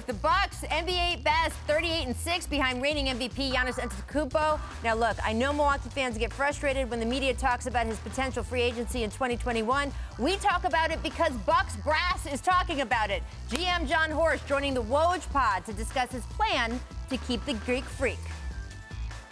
The Bucks, NBA best, 38-6 behind reigning MVP Giannis Antetokounmpo. Now look, I know Milwaukee fans get frustrated when the media talks about his potential free agency in 2021. We talk about it because Bucks brass is talking about it. GM John Horst joining the Woj Pod to discuss his plan to keep the Greek Freak.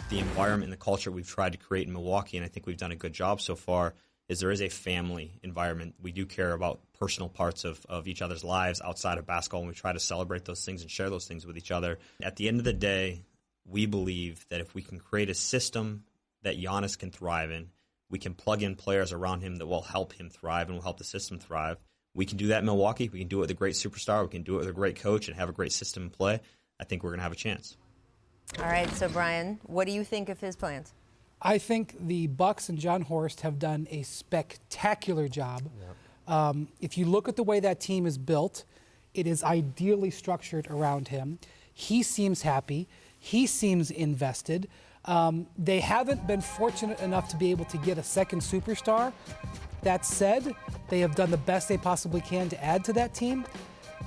The environment and the culture we've tried to create in Milwaukee, and I think we've done a good job so far, is there is a family environment. We do care about personal parts of each other's lives outside of basketball, and we try to celebrate those things and share those things with each other. At the end of the day, we believe that if we can create a system that Giannis can thrive in, we can plug in players around him that will help him thrive and will help the system thrive. We can do that in Milwaukee. We can do it with a great superstar. We can do it with a great coach and have a great system in play. I think we're going to have a chance. All right, so Brian, what do you think of his plans? I think the Bucks and John Horst have done a spectacular job. Yep. If you look at the way that team is built, it is ideally structured around him. He seems happy. He seems invested. They haven't been fortunate enough to be able to get a second superstar. That said, they have done the best they possibly can to add to that team.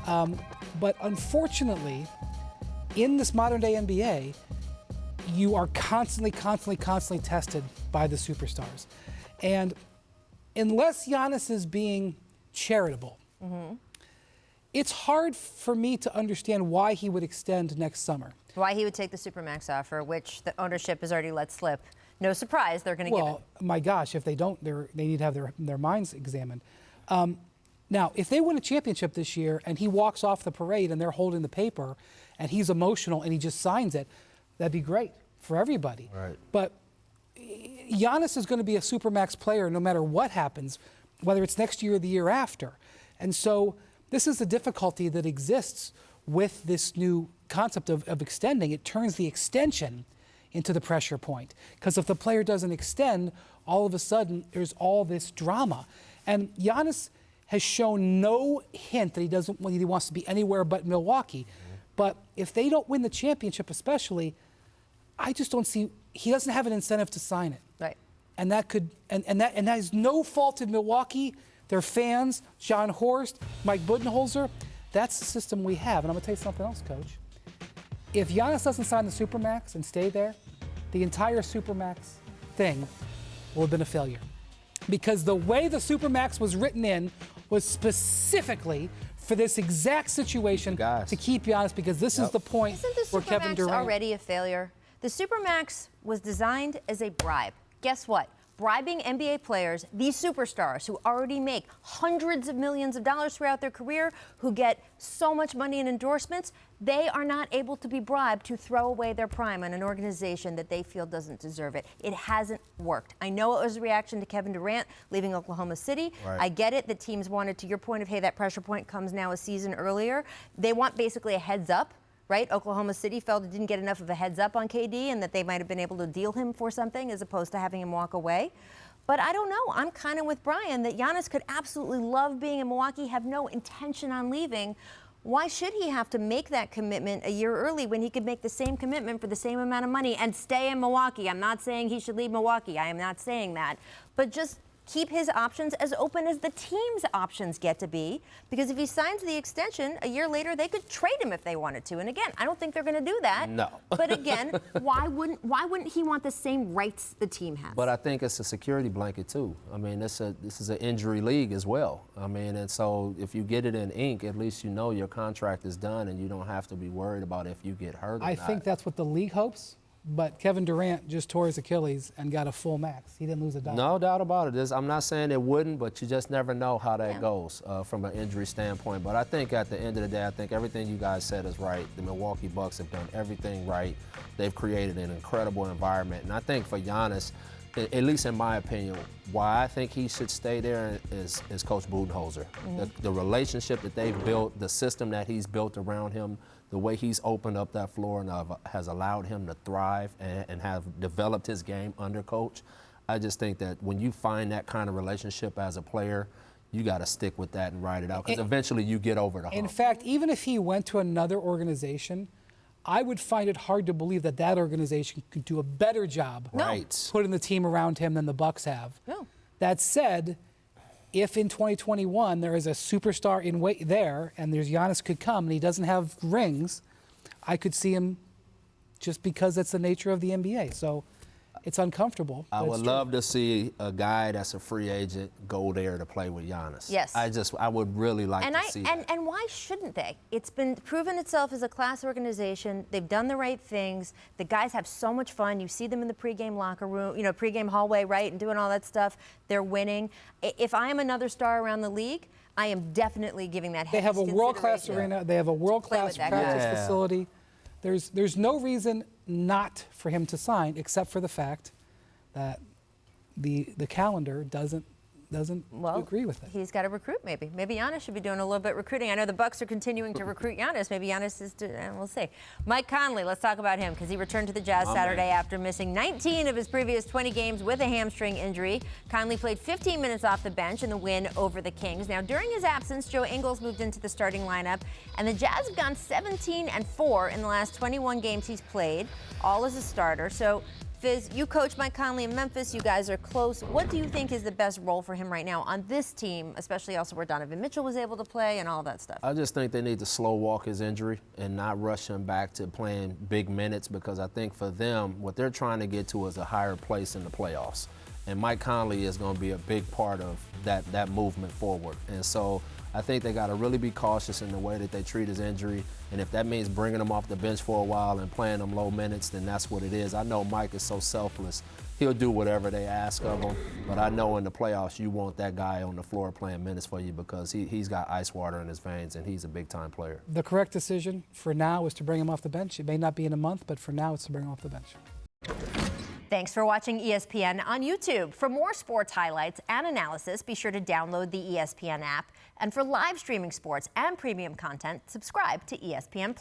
But unfortunately, in this modern-day NBA, you are constantly tested by the superstars. And unless Giannis is being charitable, it's hard for me to understand why he would extend next summer. Why he would take the supermax offer, which the ownership has already let slip. No surprise, they're going to give it. Well, my gosh, if they don't, they need to have their minds examined. Now, if they win a championship this year and he walks off the parade and they're holding the paper and he's emotional and he just signs it, that'd be great for everybody. Right. But Giannis is going to be a supermax player no matter what happens, whether it's next year or the year after. And so this is the difficulty that exists with this new concept of extending. It turns the extension into the pressure point. Because if the player doesn't extend, all of a sudden there's all this drama. And Giannis has shown no hint that he wants to be anywhere but Milwaukee. But if they don't win the championship especially, I just don't see, he doesn't have an incentive to sign it. Right. And that could, and that is no fault of Milwaukee, their fans, John Horst, Mike Budenholzer. That's the system we have. And I'm gonna tell you something else, Coach. If Giannis doesn't sign the Supermax and stay there, the entire Supermax thing will have been a failure. Because the way the Supermax was written in was specifically for this exact situation to keep Giannis, because this is the point where Kevin Durant... Isn't the Supermax already a failure? The Supermax was designed as a bribe. Guess what? Bribing NBA players, these superstars who already make hundreds of millions of dollars throughout their career, who get so much money in endorsements, they are not able to be bribed to throw away their prime on an organization that they feel doesn't deserve it. It hasn't worked. I know it was a reaction to Kevin Durant leaving Oklahoma City. Right. I get it that teams wanted, to your point of, hey, that pressure point comes now a season earlier. They want basically a heads up. Right? Oklahoma City felt it didn't get enough of a heads up on KD and that they might have been able to deal him for something as opposed to having him walk away. But I don't know. I'm kind of with Brian that Giannis could absolutely love being in Milwaukee, have no intention on leaving. Why should he have to make that commitment a year early when he could make the same commitment for the same amount of money and stay in Milwaukee? I'm not saying he should leave Milwaukee. I am not saying that. But just keep his options as open as the team's options get to be, because if he signs the extension a year later, they could trade him if they wanted to. And again, I don't think they're going to do that. No. But again, why wouldn't he want the same rights the team has? But I think it's a security blanket too. I mean, this is an injury league as well. I mean, and so if you get it in ink, at least you know your contract is done and you don't have to be worried about if you get hurt or not. I think that's what the league hopes. But Kevin Durant just tore his Achilles and got a full max. He didn't lose a dollar. No doubt about it. I'm not saying it wouldn't, but you just never know how that goes from an injury standpoint. But I think at the end of the day, I think everything you guys said is right. The Milwaukee Bucks have done everything right. They've created an incredible environment. And I think for Giannis, at least in my opinion, why I think he should stay there is Coach Budenholzer. The relationship that they've built, the system that he's built around him, the way he's opened up that floor and has allowed him to thrive and have developed his game under Coach. I just think that when you find that kind of relationship as a player, you got to stick with that and ride it out, because eventually you get over the hump. In fact, even if he went to another organization, I would find it hard to believe that that organization could do a better job right. putting the team around him than the Bucks have. No. That said, if in 2021 there is a superstar in wait there, and there's Giannis could come and he doesn't have rings, I could see him just because that's the nature of the NBA. So it's uncomfortable. I would love to see a guy that's a free agent go there to play with Giannis. Yes. I would really like to see that. And why shouldn't they? It's been proven itself as a class organization. They've done the right things. The guys have so much fun. You see them in the pregame locker room, pregame hallway, right, and doing all that stuff. They're winning. If I am another star around the league, I am definitely giving that They have a heavy world-class consideration. arena. They have a world-class that practice guy. facility. There's no reason not for him to sign, except for the fact that the calendar doesn't agree with it. He's got to recruit maybe. Maybe Giannis should be doing a little bit of recruiting. I know the Bucks are continuing to recruit Giannis. Maybe Giannis is we'll see. Mike Conley, let's talk about him because he returned to the Jazz Saturday after missing 19 of his previous 20 games with a hamstring injury. Conley played 15 minutes off the bench in the win over the Kings. Now, during his absence, Joe Ingles moved into the starting lineup, and the Jazz have gone 17-4 in the last 21 games he's played, all as a starter. So, Fizz, you coach Mike Conley in Memphis. You guys are close. What do you think is the best role for him right now on this team, especially also where Donovan Mitchell was able to play and all that stuff? I just think they need to slow walk his injury and not rush him back to playing big minutes, because I think for them, what they're trying to get to is a higher place in the playoffs. And Mike Conley is going to be a big part of that movement forward. And so I think they got to really be cautious in the way that they treat his injury. And if that means bringing him off the bench for a while and playing him low minutes, then that's what it is. I know Mike is so selfless. He'll do whatever they ask of him. But I know in the playoffs, you want that guy on the floor playing minutes for you, because he's got ice water in his veins, and he's a big-time player. The correct decision for now is to bring him off the bench. It may not be in a month, but for now it's to bring him off the bench. Thanks for watching ESPN on YouTube. For more sports highlights and analysis, be sure to download the ESPN app. And for live streaming sports and premium content, subscribe to ESPN+.